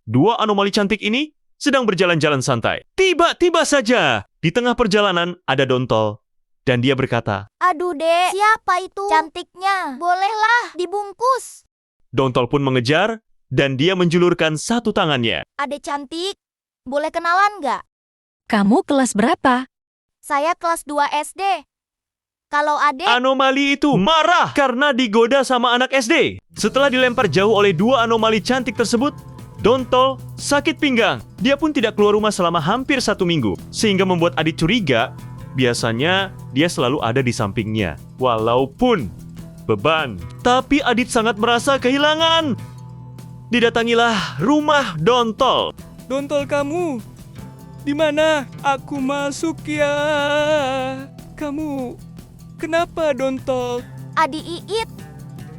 Dua anomali cantik ini sedang berjalan-jalan santai. Tiba-tiba saja, di tengah perjalanan ada Dontol. Dan dia berkata, Aduh dek, siapa itu? Cantiknya, bolehlah dibungkus. Dontol pun mengejar, dan dia menjulurkan satu tangannya. Adek cantik, boleh kenalan nggak? Kamu kelas berapa? Saya kelas 2 SD. Kalau adek, Anomali itu marah karena digoda sama anak SD. Setelah dilempar jauh oleh dua anomali cantik tersebut, Dontol sakit pinggang. Dia pun tidak keluar rumah selama hampir 1 minggu. Sehingga membuat Adit curiga, biasanya dia selalu ada di sampingnya. Walaupun beban. Tapi Adit sangat merasa kehilangan. Didatangilah rumah Dontol. Dontol kamu, di mana? Aku masuk ya. Kamu, kenapa Dontol? Adi Iit,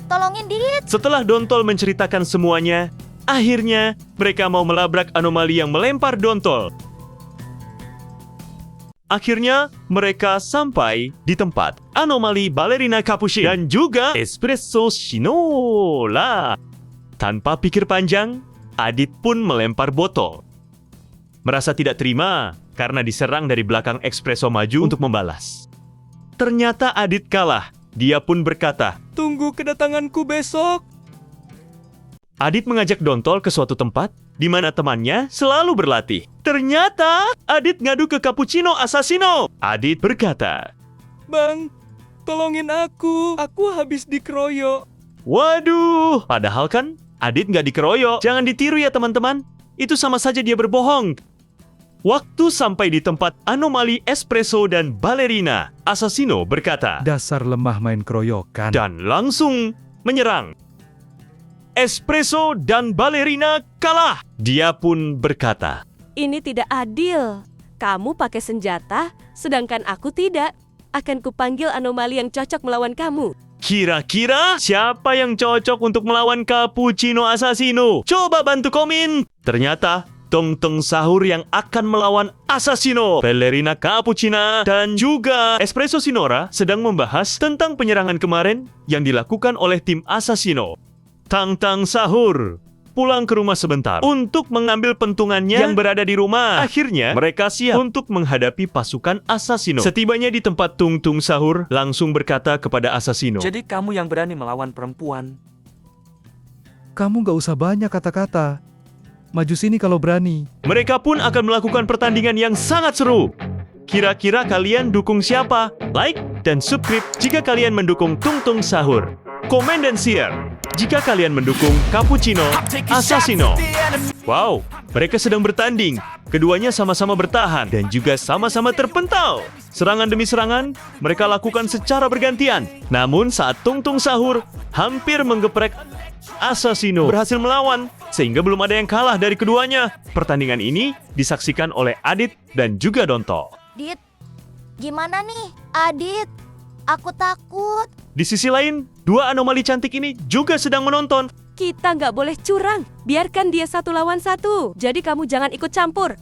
tolongin Dit. Setelah Dontol menceritakan semuanya, akhirnya mereka mau melabrak anomali yang melempar Dontol. Akhirnya mereka sampai di tempat anomali Ballerina Capuchin dan juga Espresso Shinola. Tanpa pikir panjang, Adit pun melempar botol. Merasa tidak terima karena diserang dari belakang Espresso maju untuk membalas. Ternyata Adit kalah. Dia pun berkata, Tunggu kedatanganku besok. Adit mengajak Dontol ke suatu tempat di mana temannya selalu berlatih. Ternyata Adit ngadu ke Cappuccino Assassino. Adit berkata, Bang, tolongin aku habis dikeroyok. waduh, padahal kan Adit nggak dikeroyok. Jangan ditiru ya teman-teman. Itu sama saja dia berbohong. Waktu sampai di tempat anomali Espresso dan Ballerina, Assassino berkata, Dasar lemah main keroyokan. dan langsung menyerang. Espresso dan Ballerina kalah. Dia pun berkata, Ini tidak adil. Kamu pakai senjata, sedangkan aku tidak. Akan kupanggil anomali yang cocok melawan kamu. kira-kira siapa yang cocok untuk melawan Cappuccino Assassino? Coba bantu komen. Ternyata Tong-Tong Sahur yang akan melawan Assassino, Ballerina Cappuccina, dan juga Espresso Sinora sedang membahas tentang penyerangan kemarin yang dilakukan oleh tim Assassino. Tang-Tang Sahur pulang ke rumah sebentar untuk mengambil pentungannya yang berada di rumah. Akhirnya, mereka siap untuk menghadapi pasukan Assassino. Setibanya di tempat Tung-Tung Sahur langsung berkata kepada Assassino, Jadi kamu yang berani melawan perempuan. Kamu gak usah banyak kata-kata. Maju sini kalau berani. mereka pun akan melakukan pertandingan yang sangat seru. Kira-kira kalian dukung siapa? Like dan subscribe jika kalian mendukung Tung-Tung Sahur. Komen dan share jika kalian mendukung Cappuccino Assassino. Wow, mereka sedang bertanding. Keduanya sama-sama bertahan dan juga sama-sama terpental. Serangan demi serangan, mereka lakukan secara bergantian. Namun saat Tung-Tung Sahur hampir menggeprek, Assassino berhasil melawan, sehingga belum ada yang kalah dari keduanya. Pertandingan ini disaksikan oleh Adit dan juga Dontol. Dit, gimana nih? Adit, aku takut. Di sisi lain, dua anomali cantik ini juga sedang menonton. Kita nggak boleh curang. Biarkan dia 1 lawan 1. Jadi kamu jangan ikut campur.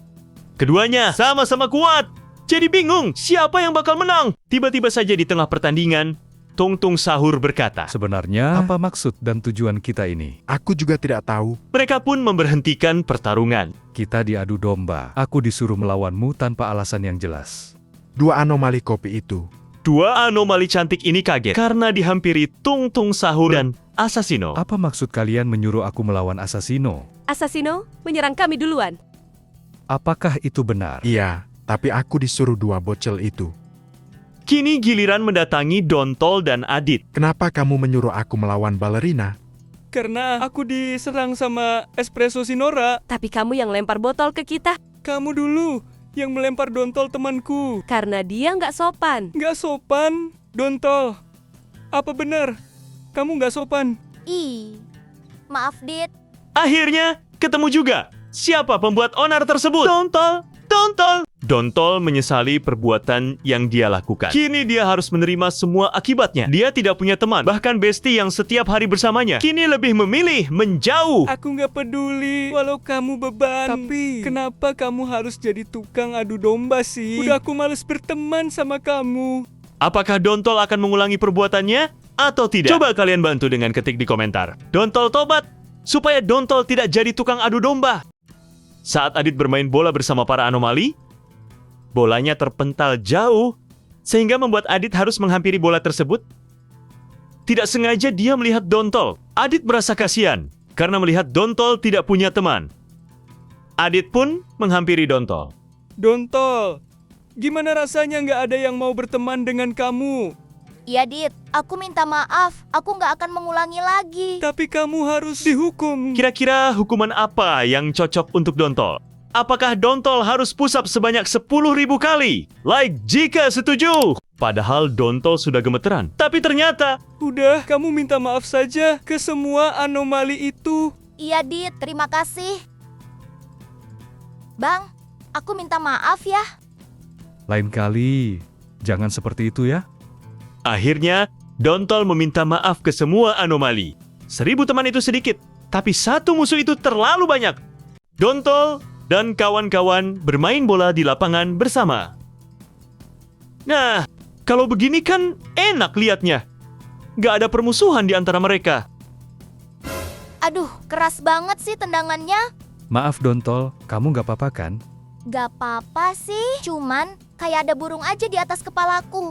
Keduanya sama-sama kuat. Jadi bingung siapa yang bakal menang. Tiba-tiba saja di tengah pertandingan, Tung-Tung Sahur berkata, Sebenarnya, apa maksud dan tujuan kita ini? Aku juga tidak tahu. mereka pun memberhentikan pertarungan. Kita diadu domba. Aku disuruh melawanmu tanpa alasan yang jelas. Dua anomali kopi itu. Dua anomali cantik ini kaget karena dihampiri Tung-Tung Sahur dan Assassino. Apa maksud kalian menyuruh aku melawan Assassino? Assassino, menyerang kami duluan. Apakah itu benar? Iya, tapi aku disuruh dua bocil itu. Kini giliran mendatangi Dontol dan Adit. Kenapa kamu menyuruh aku melawan Ballerina? Karena aku diserang sama Espresso Sinora. Tapi kamu yang lempar botol ke kita. Kamu dulu yang melempar Dontol temanku. Karena dia nggak sopan. Nggak sopan, Dontol. Apa benar? Kamu nggak sopan? Ih, maaf Dit. Akhirnya ketemu juga. Siapa pembuat onar tersebut? Dontol. Dontol menyesali perbuatan yang dia lakukan. Kini dia harus menerima semua akibatnya. Dia tidak punya teman, bahkan bestie yang setiap hari bersamanya. Kini lebih memilih menjauh. Aku nggak peduli walau kamu beban. Tapi kenapa kamu harus jadi tukang adu domba sih? Udah aku males berteman sama kamu. Apakah Dontol akan mengulangi perbuatannya atau tidak? Coba kalian bantu dengan ketik di komentar. Dontol tobat supaya Dontol tidak jadi tukang adu domba. Saat Adit bermain bola bersama para anomali, bolanya terpental jauh, sehingga membuat Adit harus menghampiri bola tersebut. Tidak sengaja dia melihat Dontol. Adit merasa kasihan, karena melihat Dontol tidak punya teman. Adit pun menghampiri Dontol. Dontol, gimana rasanya nggak ada yang mau berteman dengan kamu? Iya, Dit. Aku minta maaf. Aku nggak akan mengulangi lagi. Tapi kamu harus dihukum. Kira-kira hukuman apa yang cocok untuk Dontol? Apakah Dontol harus push up sebanyak 10.000 kali? Like jika setuju. Padahal Dontol sudah gemeteran. Tapi ternyata, Udah, kamu minta maaf saja ke semua anomali itu. Iya, Dit. Terima kasih. Bang, aku minta maaf ya. Lain kali, jangan seperti itu ya. akhirnya Dontol meminta maaf ke semua anomali. 1.000 teman itu sedikit, tapi satu musuh itu terlalu banyak. Dontol dan kawan-kawan bermain bola di lapangan bersama. Nah, kalau begini kan enak liatnya. Gak ada permusuhan di antara mereka. Aduh, keras banget sih tendangannya. Maaf Dontol, kamu gak apa-apa kan? Gak apa-apa sih. Cuman kayak ada burung aja di atas kepalaku.